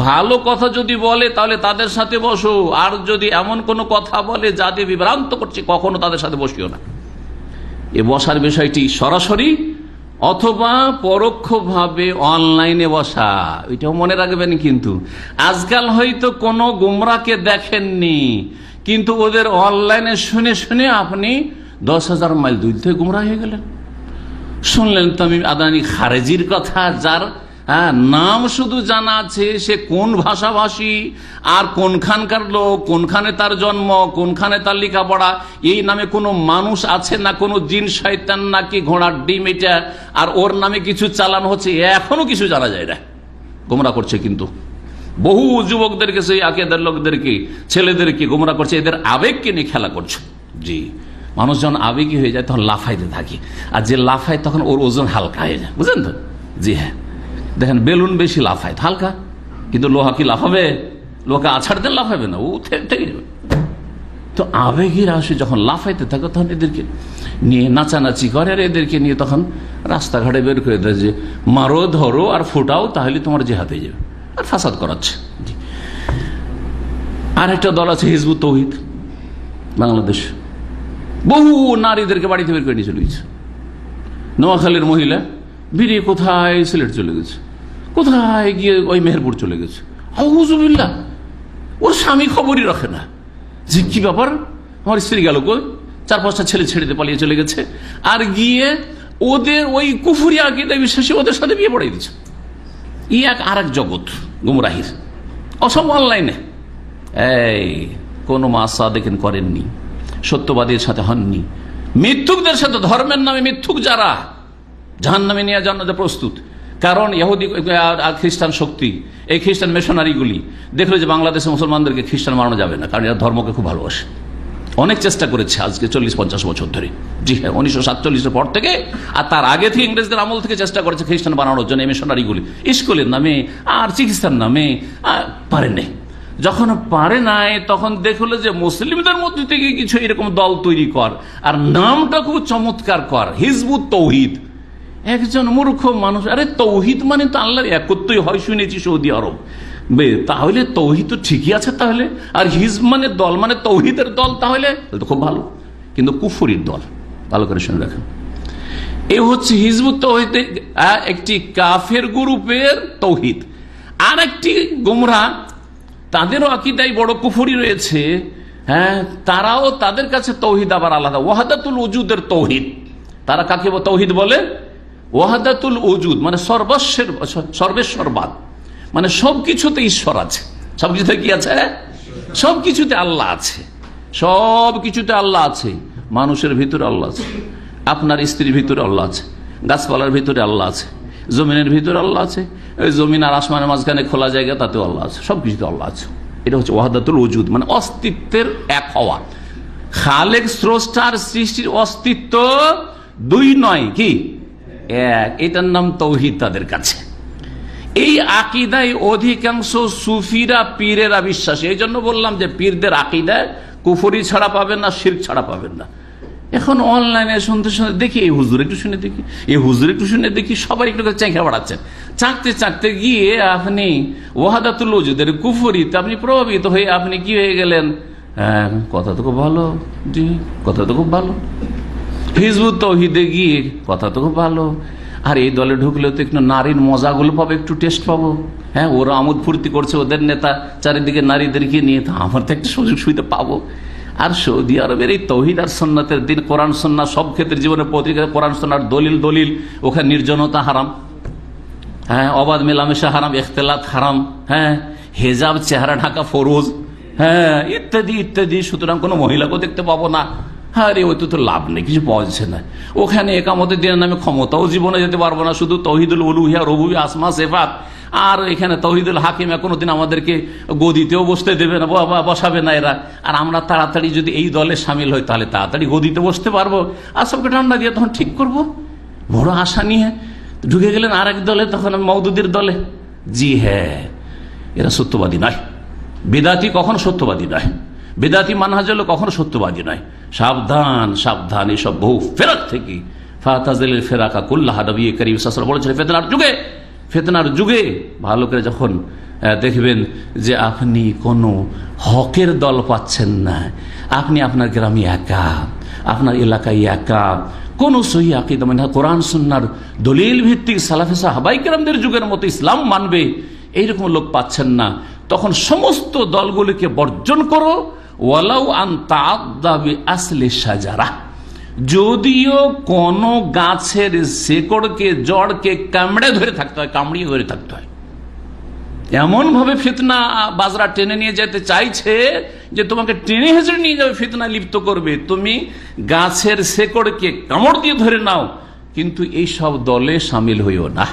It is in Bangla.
ভালো কথা যদি বলে তাহলে তাদের সাথে বসো, আর যদি এমন কোনো কথা বলে যাতে বিভ্রান্ত করছে কখনো তাদের সাথে বসিও না। এ বসার বিষয়টি সরাসরি অথবা পরোক্ষভাবে অনলাইনে বসা, ওইটাও মনে রাখবেন। কিন্তু আজকাল হয়তো কোনো গুমরাকে দেখেননি, কিন্তু ওদের অনলাইনে শুনে শুনে আপনি 10,000 মাইল দূর থেকে গুমরা হয়ে গেলেন। শুনলেন তামিম আদানি খারেজির কথা, যার নাম শুধু জানা আছে, সে কোন ভাষাভাষী আর কোনখানকার লোক, কোনখানে তার জন্ম, কোনখানে তার লেখাপড়া, এই নামে কোনো মানুষ আছে না কোনো জিন শয়তান নাকি ঘোড়ার ডিম এটা, আর ওর নামে কিছু চালানো হচ্ছে, এখনো কিছু জানা যায় না। গোমরা করছে কিন্তু বহু যুবকদেরকে, সেই আকিদার লোকদেরকে, ছেলেদেরকে গোমরা করছে, এদের আবেগকে নিয়ে খেলা করছে। জি, মানুষ যখন আবেগী হয়ে যায় তখন লাফাইতে থাকে, আর যে লাফায় তখন ওর ওজন হালকা হয়ে যায়, বুঝলেন তো? জি হ্যাঁ, দেখেন বেলুন বেশি লাফায় হালকা, কিন্তু লোহা কি লাফাবে? লোহাকে আছাড় দেন লাফাবে না, ও থেকে যাবে। তো আবেগের আসে যখন লাফাইতে থাকে তখন এদেরকে নিয়ে নাচানাচি করে, আর এদেরকে নিয়ে তখন রাস্তাঘাটে বের করে দেয় যে মারো, ধরো আর ফোটাও, তাহলে তোমার জিহাদ হয়ে যাবে, আর ফাসাদ করাচ্ছে। আর একটা দল আছে হিজবুত তৌহিদ, বাংলাদেশ বহু নারীদেরকে বাড়িতে বের করে নিয়ে চলে গেছে। নোয়াখালীর মহিলা বেরিয়ে কোথায় সিলেট চলে গেছে, কোথায় গিয়ে ওই মেহেরপুর চলে গেছে। আউযুবিল্লাহ, ওর স্বামী খবরই রাখে না যে কি ব্যাপার, আমার স্ত্রী গেল কই, 4-5টা ছেলে ছেড়ে দিয়ে পালিয়ে চলে গেছে, আর গিয়ে ওদের ওই কুফরি আকীদায় বিশ্বাসী ওদের সাথে বিয়ে পড়াই দিচ্ছে। ই এক আর এক জগৎ গুমরাহির, অসম অনলাইনে। এই কোন মাসা দেখেন করেননি, সত্যবাদীর সাথে হননি, মিথ্যুকদের সাথে, ধর্মের নামে মিথ্যুক যারা জাহান্নামে নিয়ে জান্নাতে প্রস্তুত। কারণ ইহুদি খ্রিস্টান শক্তি, এই খ্রিস্টান মিশনারিগুলি দেখলো যে বাংলাদেশে মুসলমানদেরকে খ্রিস্টান মানানো যাবে না, কারণ এরা ধর্মকে খুব ভালোবাসে। অনেক চেষ্টা করেছে আজকে 40-50 বছর ধরে। জি হ্যাঁ, 1947-এর পর থেকে, আর তার আগে থেকে ইংরেজদের আমল থেকে চেষ্টা করেছে খ্রিস্টান বানানোর জন্য এই মিশনারিগুলি, স্কুলের নামে আর চিকিৎসার নামে। পারে নাই, যখন পারে নাই তখন দেখলো যে মুসলিমদের মধ্যে থেকে কিছু এরকম দল তৈরি কর, আর নামটা খুব চমৎকার কর, হিজবুত তৌহিদ। একজন মূর্খ মানুষ, আরে তৌহিদ মানে তো আল্লাহর একত্বই হয় শুনেছি সৌদি আরব, তাহলে তৌহিদ তো ঠিকই আছে তাহলে, আর হিজব মানে দল, মানে তৌহিদের দল, তাহলে তো খুব ভালো। কিন্তু কুফরির দল, ভালো করে শুনে রাখেন। এই হচ্ছে হিজবুত তৌহিদ, একটি কাফের গ্রুপের তৌহিদ। আর একটি গুমরা, তাদেরও আকীদায় বড় কুফরি রয়েছে। হ্যাঁ, তারাও, তাদের কাছে তৌহিদ আবার আলাদা, ওয়াহদাতুল উজুদের তৌহিদ। তারা কাকে তৌহিদ বলে? ওয়াহদাতুল উজুদ, মানে সর্বেশ্বরবাদ, মানে সবকিছুতে ঈশ্বর আছে। সবকিছুতে কি আছে? সবকিছুতে আল্লাহ আছে, সবকিছুতে আল্লাহ আছে। মানুষের ভিতরে আল্লাহ আছে, আপনার স্ত্রীর ভিতরে আল্লাহ আছে, গাছপালার ভিতরে আল্লাহ আছে, জমিনের ভিতরে আল্লাহ আছে, ওই জমিন আর আসমানের মাঝখানে খোলা জায়গা, তাতেও আল্লাহ আছে, সবকিছুতে আল্লাহ আছে। এটা হচ্ছে ওয়াহদাতুল উজুদ, মানে অস্তিত্বের এক হওয়া। খালেক স্রষ্টার সৃষ্টির অস্তিত্ব দুই নয়, কি এক, এটার নাম তৌহিদ তাদের কাছে। এই আকীদায় অধিকাংশ সুফিরা, পীরেরা বিশ্বাসী। এই জন্য বললাম যে পীরদের আকীদায় কুফরি ছাড়া পাবেন না, শিরক ছাড়া পাবেন না। এখন অনলাইনে শুনতে শুনতে দেখি, এই হুজুর একটু শুনে দেখি, এই হুজুর একটু শুনে দেখি, সবাই একটু চেঁখে বাড়াচ্ছেন। চাকতে চাকতে গিয়ে আপনি ওয়াহদাতুল উজুদের কুফরিতে আপনি প্রভাবিত হয়ে আপনি কি হয়ে গেলেন? হ্যাঁ, কথা তো খুব ভালো, জি কথা তো খুব ভালো। হিজবুত তৌহিদে গিয়ে কথা তো খুব ভালো, আর এই দলে ঢুকলেও তো একটু নারীর মজাগুলো পাবো, একটু টেস্ট পাবো। হ্যাঁ, ওরা আমোদ ফুর্তি করছে, ওদের নেতা চারিদিকে নারীদেরকে নিয়ে, তো আমার তো একটা সুযোগ সুবিধা পাবো। আর সৌদি আরবের এই তৌহিদ আর সুন্নাতের দিন, কোরআন সুন্নাহ সব ক্ষেত্রে, জীবনের পত্রিকা কোরআন সুন্নাহর দলিল দলিল, ওখানে নির্জনতা হারাম, হ্যাঁ, অবাধ মেলামেশা হারাম, ইখতিলাত হারাম, হ্যাঁ, হেজাব চেহারা ঢাকা ফরজ, হ্যাঁ, ইত্যাদি ইত্যাদি। সুতরাং কোনো মহিলাকেও দেখতে পাবো না। হ্যাঁ রে, ওই তো লাভ নেই, কিছু পাওয়া যাচ্ছে না। ওখানে একামতের দিনের নামে ক্ষমতাও জীবনে যেতে পারবো না, শুধু তৌহিদুল উলুহিয়া, রুবুবিয়্যাহ, আসমা সিফাত। আর এখানে তৌহিদুল হাকিম কোনোদিন আমাদেরকে গদিতেও বসতে দেবে না, বসাবে না এরা। আর আমরা তাড়াতাড়ি যদি এই দলে সামিল হই, তাহলে তাড়াতাড়ি গদিতে বসতে পারবো, আর সবকে ঠান্ডা দিয়ে তখন ঠিক করবো। বড় আশা নিয়ে ঢুকে গেলেন আরেক দলে, তখন মওদুদির দলে। জি হ্যাঁ, এরা সত্যবাদী নয়। বেদাতি কখনো সত্যবাদী নয়, বেদাতি মানহাজ হলো কখনো সত্যবাদী নয়। সাবধান সাবধান, এসব বহু ফেরাক থেকে। ফাতাজিলিল ফিরাকা কুল্লাহা, নবী করিম সাল্লাল্লাহু আলাইহি ওয়াসাল্লাম বলেছিলেন, ফিতনার যুগে ভালো করে যখন দেখবেন যে আপনি কোনো হকের দল পাচ্ছেন না, আপনি আপনার গ্রামে একা, আপনার এলাকায় একা, কোন সহি আকীদা মানে কোরআন সুন্নাহর দলিল ভিত্তিক সালাফে সাহাবায়ে কেরামদের যুগের মতো ইসলাম মানবে এইরকম লোক পাচ্ছেন না, তখন সমস্ত দলগুলিকে বর্জন করো। ওয়ালাউ আন তাআদ্দা বিআসলি শাজারা, যদিও কোন গাছের শেকড়কে জড়কে কামড়িয়ে ধরে থাকতে হয়। এমন ভাবে ফিতনা বাজরা টেনে নিয়ে যেতে চাইছে যে তোমাকে টেনে হেঁচড়ে নিয়ে যাবে, ফিতনা লিপ্ত করবে, তুমি গাছের শেকড়কে কামড় দিয়ে ধরে নাও, কিন্তু এই সব দলে সামিল হইও না।